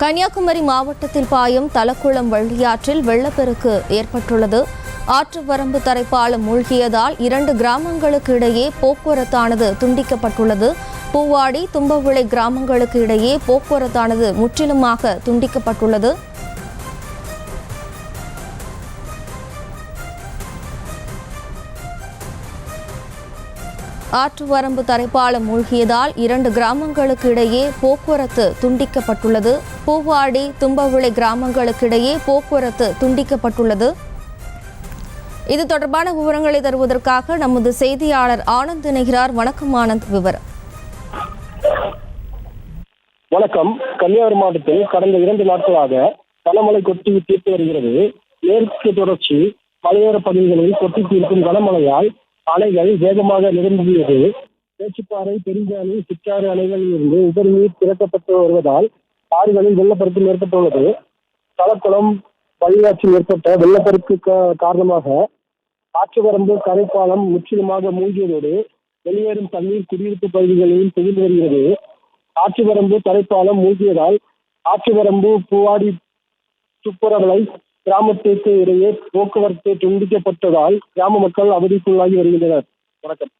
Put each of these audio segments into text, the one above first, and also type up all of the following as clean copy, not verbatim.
கன்னியாகுமரி மாவட்டத்தில் பாயும் தலக்குளம் வள்ளியாற்றில் வெள்ளப்பெருக்கு ஏற்பட்டுள்ளது. ஆற்று வரம்பு தரைப்பாலம் மூழ்கியதால் 2 கிராமங்களுக்கு இடையே போக்குவரத்தானது துண்டிக்கப்பட்டுள்ளது. பூவாடி, தும்பவிளை கிராமங்களுக்கு இடையே போக்குவரத்தானது முற்றிலுமாக துண்டிக்கப்பட்டுள்ளது. ஆற்று வரம்பு தரைப்பாலம் மூழ்கியதால் 2 கிராமங்களுக்கு இடையே போக்குவரத்து துண்டிக்கப்பட்டுள்ளது. பூவாடி, தும்பவிளை கிராமங்களுக்கு இடையே போக்குவரத்து துண்டிக்கப்பட்டுள்ளது. இது தொடர்பான விவரங்களை தருவதற்காக நமது செய்தியாளர் ஆனந்த் இணைகிறார். வணக்கம் ஆனந்த், விவரம். வணக்கம். கன்னியாகுமரி மாவட்டத்தில் கடந்த 2 நாட்களாக கனமழை கொட்டி தீர்த்து வருகிறது. மேற்கு தொடர்ச்சி மலையோர பகுதிகளில் கொட்டி தீர்க்கும் கனமழையால் அணைகள் வேகமாக நிரம்பியது. பேச்சுப்பாறை, பெருஞ்சாணி, சிற்றாறு அணைகளில் இருந்து உபரிநீர் திறக்கப்பட்டு வருவதால் ஆறுகளில் வெள்ளப்பெருக்கு ஏற்பட்டுள்ளது. தலக்குளம் வள்ளியாற்றில் ஏற்பட்ட வெள்ளப்பெருக்கு காரணமாக ஆற்றுவரம்பு கரைப்பாலம் முற்றிலுமாக மூழ்கியதோடு வெளியேறும் தண்ணீர் குடியிருப்பு பகுதிகளில் புகுந்து வருகிறது. ஆற்றுவரம்பு தரைப்பாலம் மூழ்கியதால் ஆற்றுவரம்பு, பூவாடி, துப்புரவளை கிராமத்திற்கு இடையே போக்குவரத்து துண்டிக்கப்பட்டதால் கிராம மக்கள் அவதிக்குள்ளாகி வருகின்றனர். வணக்கம்.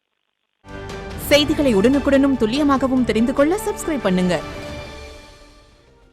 செய்திகளை உடனுக்குடனும் துல்லியமாகவும் தெரிந்து கொள்ள சப்ஸ்கிரைப் பண்ணுங்க.